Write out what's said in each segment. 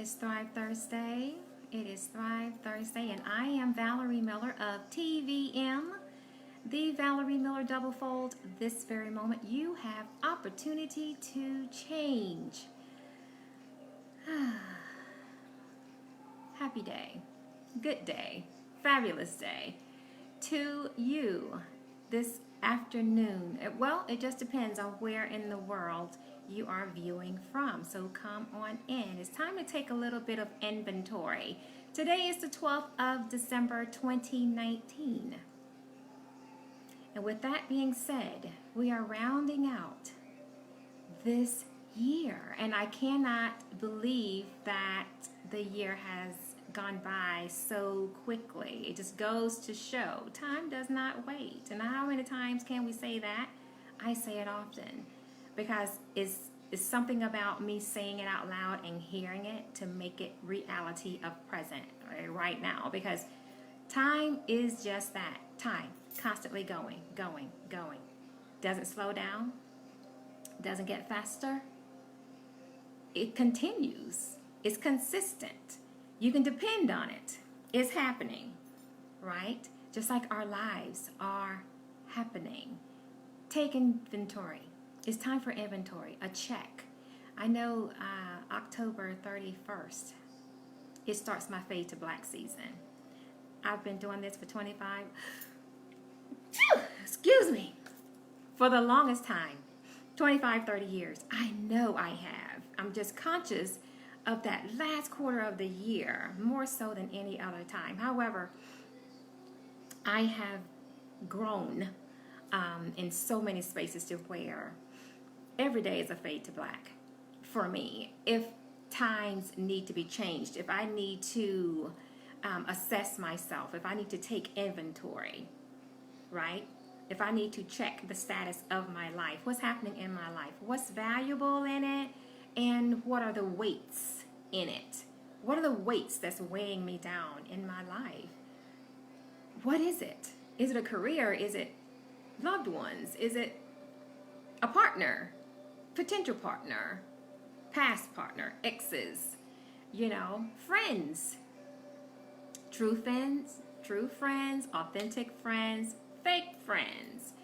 is Thrive Thursday. It is Thrive Thursday, and I am Valerie Miller of TVM, the Valerie Miller Double Fold. This very moment, you have opportunity to change. Happy day, good day, fabulous day to you this afternoon. Well, it just depends on where in the world you are viewing from. So come on in. It's time to take a little bit of inventory. Today is the 12th of December 2019. And with that being said, we are rounding out this year. And I cannot believe that the year has gone by so quickly. It just goes to show time does not wait. And how many times can we say that? I say it often because it's something about me saying it out loud and hearing it to make it reality of present right now, because time is just that. Time constantly going. Doesn't slow down, doesn't get faster. It continues. It's consistent. You can depend on it. It's happening, right? Just like our lives are happening. Take inventory. It's time for inventory, a check. I know October 31st, it starts my fade to black season. I've been doing this for 25, for the longest time, 25, 30 years. I know I have. I'm just conscious of that last quarter of the year, more so than any other time. However, I have grown in so many spaces to where every day is a fade to black for me. If times need to be changed, if I need to assess myself, if I need to take inventory, right? If I need to check the status of my life, what's happening in my life, what's valuable in it, and what are the weights in it? What are the weights that's weighing me down in my life? What is it? Is it a career? Is it loved ones? Is it a partner, potential partner, past partner, exes, friends, true friends, authentic friends, fake friends.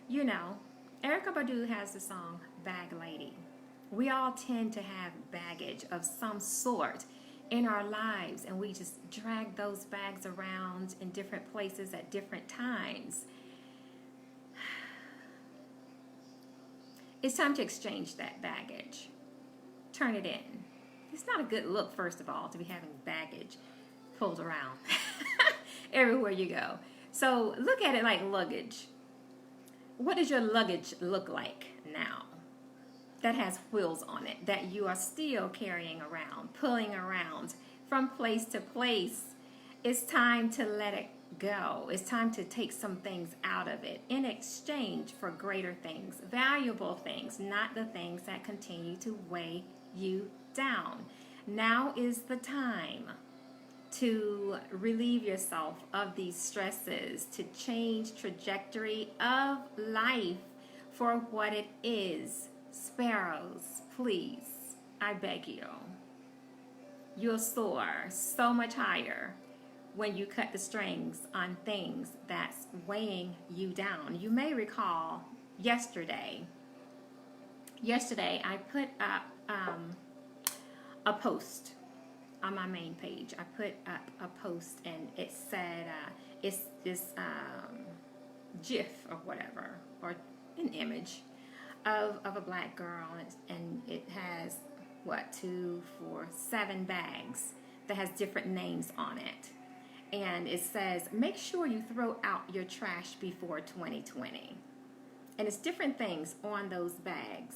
Erykah Badu has the song Bag Lady. We all tend to have baggage of some sort in our lives, and we just drag those bags around in different places at different times. It's time to exchange that baggage. Turn it in. It's not a good look, first of all, to be having baggage pulled around everywhere you go. So look at it like luggage. What does your luggage look like now that has wheels on it, that you are still carrying around, pulling around from place to place? It's time to let it go. It's time to take some things out of it in exchange for greater things, valuable things, not the things that continue to weigh you down. Now is the time to relieve yourself of these stresses, to change trajectory of life for what it is. Sparrows, please, I beg you. You'll soar so much higher when you cut the strings on things that's weighing you down. You may recall yesterday I put up a post on my main page. I put up a post, and it said, it's this GIF or whatever, or an image of a black girl, and it has 7 bags that has different names on it. And it says, make sure you throw out your trash before 2020. And it's different things on those bags.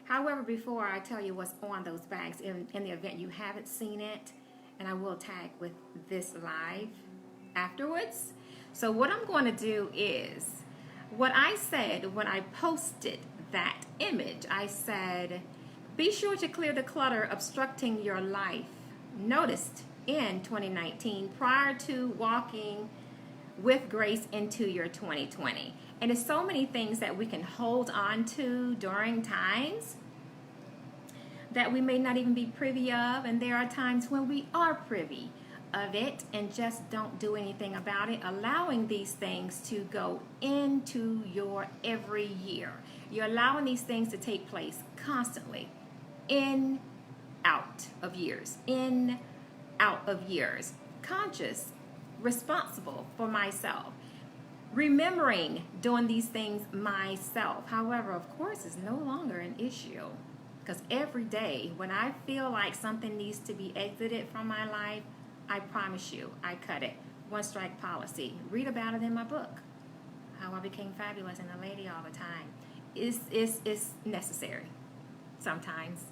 However, before I tell you what's on those bags, in the event you haven't seen it, and I will tag with this live afterwards. So what I'm going to do is, what I said when I posted that image, I said, be sure to clear the clutter obstructing your life noticed in 2019 prior to walking with grace into your 2020. And there's so many things that we can hold on to during times that we may not even be privy of, and there are times when we are privy of it and just don't do anything about it, allowing these things to go into your every year. You're allowing these things to take place constantly, in, out of years, in, out of years. Conscious, responsible for myself. Remembering doing these things myself. However, of course, is no longer an issue. Because every day when I feel like something needs to be exited from my life, I promise you, I cut it. One strike policy. Read about it in my book. How I became fabulous and a lady all the time. It's necessary. Sometimes.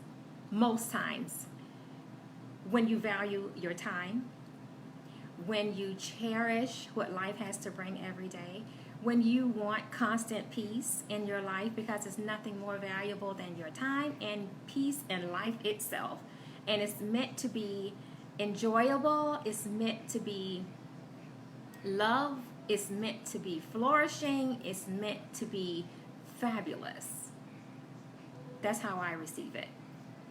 Most times. When you value your time. When you cherish what life has to bring every day. When you want constant peace in your life, because there's nothing more valuable than your time and peace in life itself. And it's meant to be enjoyable. It's meant to be love. It's meant to be flourishing. It's meant to be fabulous. That's how I receive it.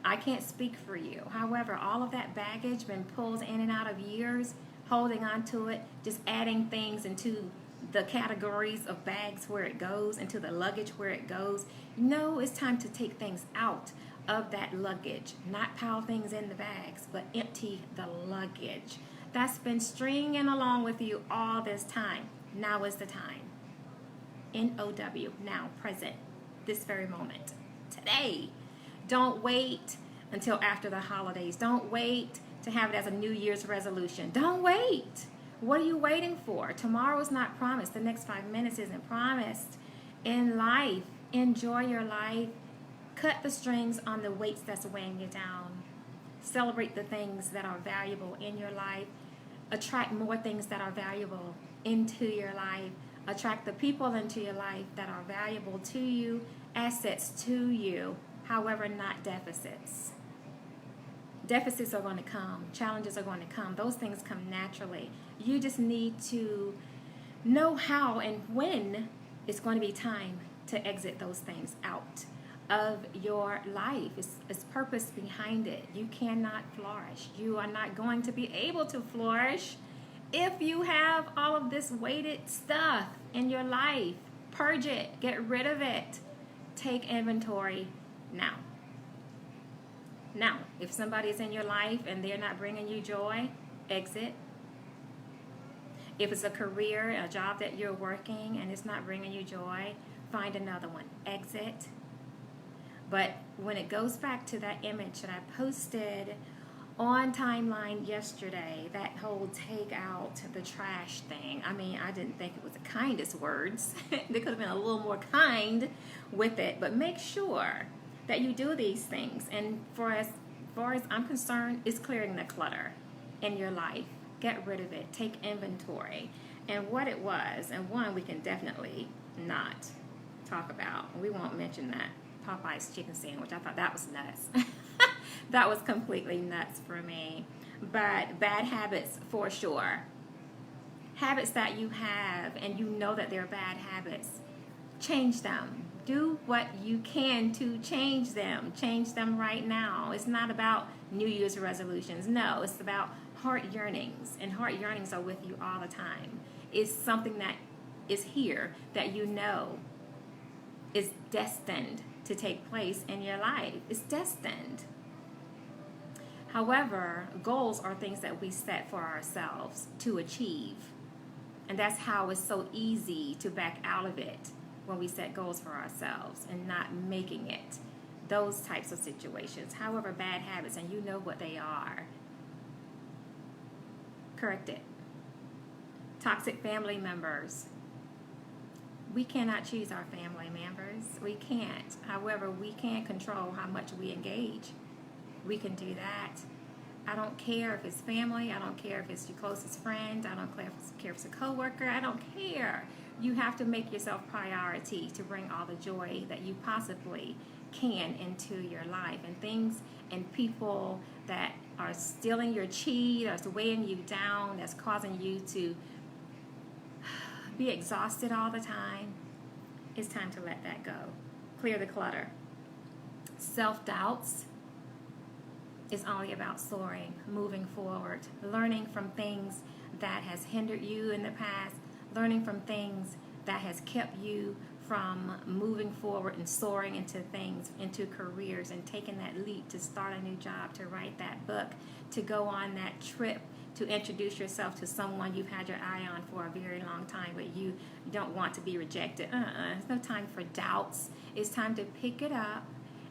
I can't speak for you. However, all of that baggage been pulled in and out of years, holding on to it, just adding things into the categories of bags where it goes, into the luggage where it goes. No, it's time to take things out of that luggage, not pile things in the bags, but empty the luggage that's been stringing along with you all this time. Now is the time. N-O-W, now, present, this very moment, today. Don't wait until after the holidays. Don't wait to have it as a New Year's resolution. Don't wait. What are you waiting for? Tomorrow is not promised. The next 5 minutes isn't promised. In life, enjoy your life. Cut the strings on the weights that's weighing you down. Celebrate the things that are valuable in your life. Attract more things that are valuable into your life. Attract the people into your life that are valuable to you, assets to you, however, not deficits. Deficits are going to come. Challenges are going to come. Those things come naturally. You just need to know how and when it's going to be time to exit those things out of your life. It's purpose behind it. You cannot flourish. You are not going to be able to flourish if you have all of this weighted stuff in your life. Purge it. Get rid of it. Take inventory now. Now, if somebody is in your life and they're not bringing you joy, exit. If it's a career, a job that you're working and it's not bringing you joy, find another one. Exit. But when it goes back to that image that I posted on timeline yesterday, that whole take out the trash thing, I mean, I didn't think it was the kindest words. They could have been a little more kind with it, but make sure that you do these things. And for as far as I'm concerned, it's clearing the clutter in your life. Get rid of it. Take inventory. And what it was, and one we can definitely not talk about. We won't mention that Popeye's chicken sandwich. I thought that was nuts. That was completely nuts for me. But bad habits for sure. Habits that you have and you know that they're bad habits. Change them. Do what you can to change them. Change them right now. It's not about New Year's resolutions. No, it's about heart yearnings. And heart yearnings are with you all the time. It's something that is here that you know is destined to take place in your life. It's destined. However, goals are things that we set for ourselves to achieve. And that's how it's so easy to back out of it when we set goals for ourselves and not making it. Those types of situations. However, bad habits, and you know what they are, correct it. Toxic family members. We cannot choose our family members. We can't. However, we can control how much we engage. We can do that. I don't care if it's family. I don't care if it's your closest friend. I don't care if it's a coworker. I don't care. You have to make yourself priority to bring all the joy that you possibly can into your life. And things and people that are stealing your chi, that's weighing you down, that's causing you to be exhausted all the time, it's time to let that go. Clear the clutter. Self-doubts. is only about soaring, moving forward, learning from things that has hindered you in the past, learning from things that has kept you from moving forward and soaring into things, into careers, and taking that leap to start a new job, to write that book, to go on that trip, to introduce yourself to someone you've had your eye on for a very long time, but you don't want to be rejected. There's no time for doubts. It's time to pick it up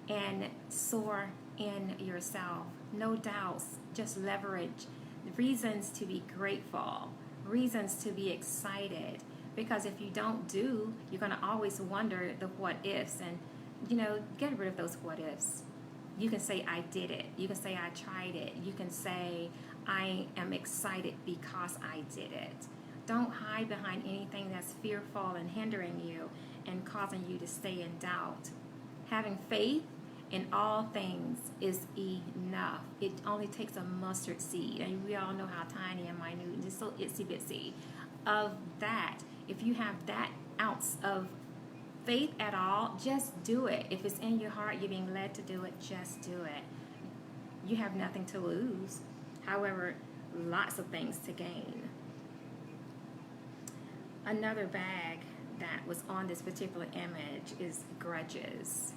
and soar in yourself. No doubts, just leverage. Reasons to be grateful, reasons to be excited. Because if you don't do, you're going to always wonder the what ifs. And, get rid of those what ifs. You can say, I did it. You can say, I tried it. You can say, I am excited because I did it. Don't hide behind anything that's fearful and hindering you and causing you to stay in doubt. Having faith in all things is enough. It only takes a mustard seed, and we all know how tiny and minute and just so itsy bitsy of that. If you have that ounce of faith at all, just do it. If it's in your heart, you're being led to do it, just do it. You have nothing to lose. However, lots of things to gain. Another bag that was on this particular image is grudges.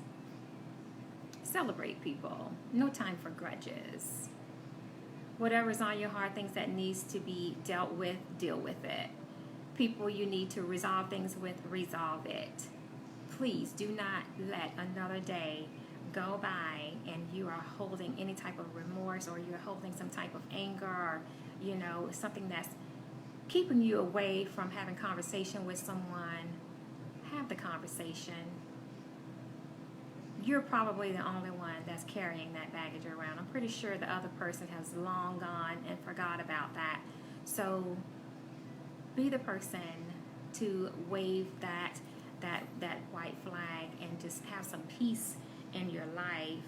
Celebrate, people. No time for grudges. Whatever's on your heart, things that needs to be dealt with, deal with it. People you need to resolve things with, resolve it. Please do not let another day go by and you are holding any type of remorse, or you're holding some type of anger, or something that's keeping you away from having conversation with someone. Have the conversation. You're probably the only one that's carrying that baggage around. I'm pretty sure the other person has long gone and forgot about that. So be the person to wave that white flag and just have some peace in your life.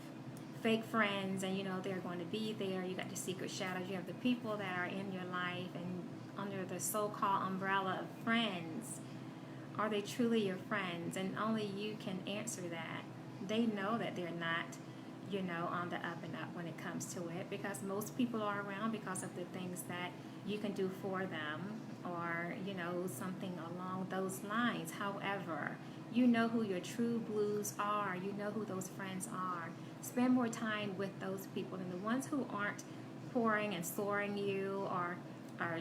Fake friends, and they're going to be there. You got the secret shadows. You have the people that are in your life and under the so-called umbrella of friends. Are they truly your friends? And only you can answer that. They know that they're not, on the up and up when it comes to it, because most people are around because of the things that you can do for them, or, something along those lines. However, you know who your true blues are. You know who those friends are. Spend more time with those people than the ones who aren't pouring and soaring you, or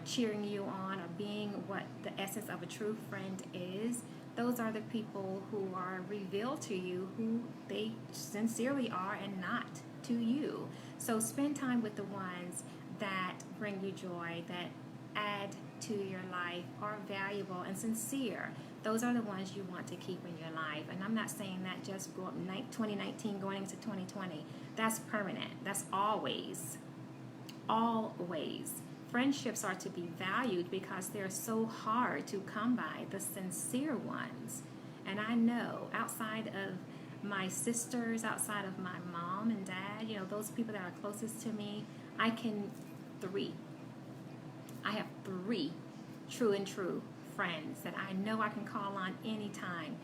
cheering you on, or being what the essence of a true friend is. Those are the people who are revealed to you who they sincerely are and not to you. So spend time with the ones that bring you joy, that add to your life, are valuable and sincere. Those are the ones you want to keep in your life. And I'm not saying that just 2019 going into 2020. That's permanent. That's always. Always. Friendships are to be valued because they're so hard to come by, the sincere ones. And I know outside of my sisters, outside of my mom and dad, those people that are closest to me, I have three true friends that I know I can call on anytime.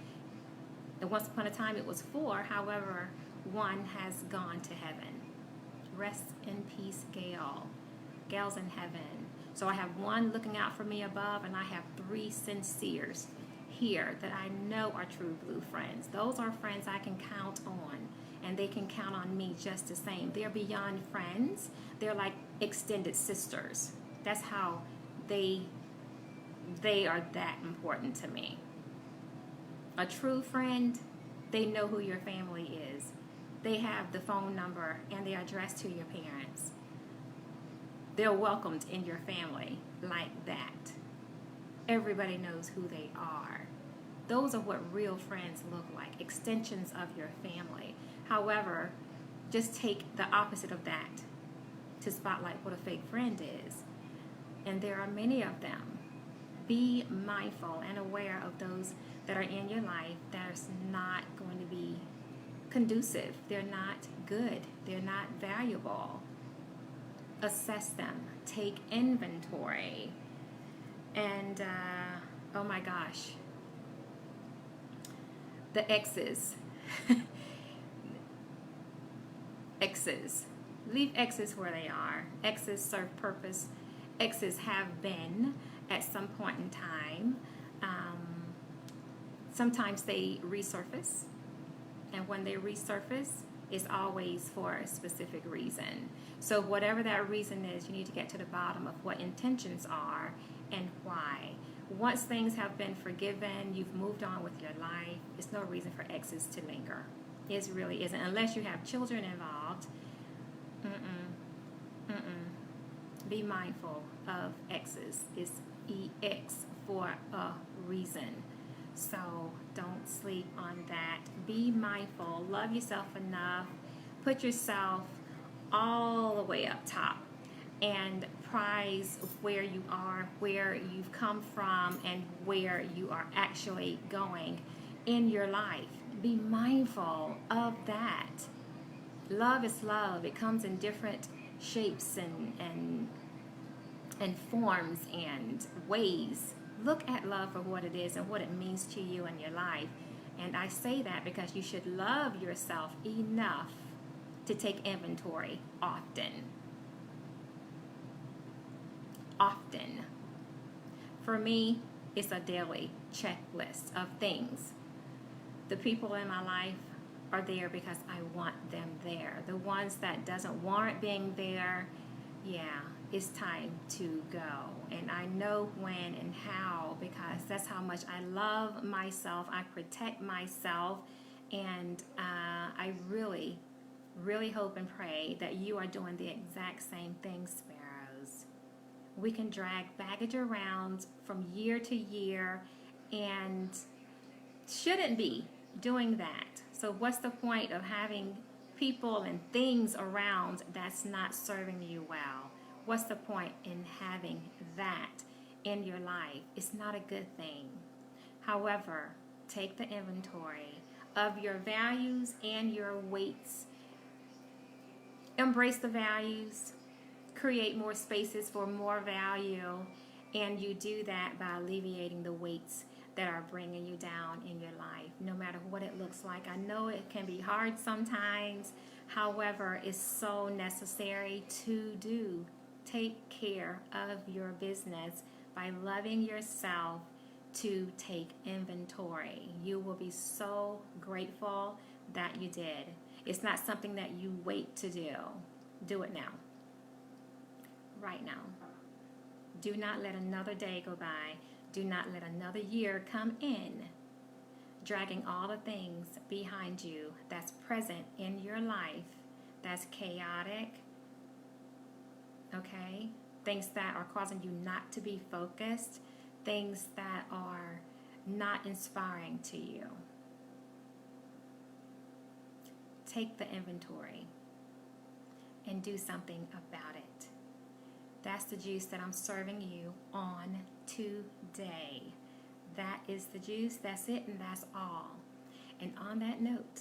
And once upon a time it was 4, however, one has gone to heaven. Rest in peace, Gail. Gail's in heaven. So I have 1 looking out for me above, and I have 3 sinceres here that I know are true blue friends. Those are friends I can count on, and they can count on me just the same. They're beyond friends. They're like extended sisters. That's how they are that important to me. A true friend, they know who your family is. They have the phone number and the address to your parents. They're welcomed in your family like that. Everybody knows who they are. Those are what real friends look like, extensions of your family. However, just take the opposite of that to spotlight what a fake friend is. And there are many of them. Be mindful and aware of those that are in your life that are not going to be conducive. They're not good. They're not valuable. Assess them. Take inventory. And, oh my gosh, the exes. Leave exes where they are. Exes serve purpose. Exes have been at some point in time. Sometimes they resurface, and when they resurface, it's always for a specific reason. So whatever that reason is, you need to get to the bottom of what intentions are and why. Once things have been forgiven, you've moved on with your life, it's no reason for exes to linger. It really isn't, unless you have children involved. Be mindful of exes. It's EX for a reason. So don't sleep on that. Be mindful. Love yourself enough. Put yourself all the way up top and prize where you are, where you've come from, and where you are actually going in your life. Be mindful of that. Love is love. It comes in different shapes and forms and ways. Look at love for what it is and what it means to you in your life. And I say that because you should love yourself enough to take inventory often. Often. For me, it's a daily checklist of things. The people in my life are there because I want them there. The ones that doesn't warrant being there, yeah, it's time to go. And I know when and how, because that's how much I love myself. I protect myself. And I really, really hope and pray that you are doing the exact same thing, Sparrows. We can drag baggage around from year to year and shouldn't be doing that. So what's the point of having people and things around that's not serving you well? What's the point in having that in your life? It's not a good thing. However, take the inventory of your values and your weights. Embrace the values. Create more spaces for more value. And you do that by alleviating the weights that are bringing you down in your life, no matter what it looks like. I know it can be hard sometimes. However, it's so necessary to do. Take care of your business by loving yourself to take inventory. You will be so grateful that you did. It's not something that you wait to do. Do it now. Right now. Do not let another day go by. Do not let another year come in, dragging all the things behind you that's present in your life, that's chaotic, okay? Things that are causing you not to be focused, things that are not inspiring to you. Take the inventory and do something about it. That's the juice that I'm serving you on today. That is the juice, that's it, and that's all. And on that note,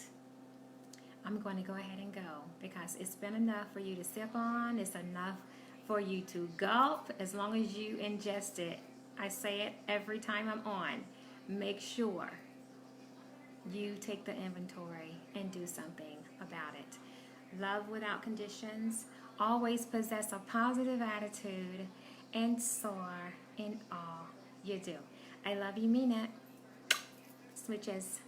I'm going to go ahead and go because it's been enough for you to sip on. It's enough for you to gulp as long as you ingest it. I say it every time I'm on. Make sure you take the inventory and do something about it. Love without conditions. Always possess a positive attitude and soar in all you do. I love you, mean it. Switches.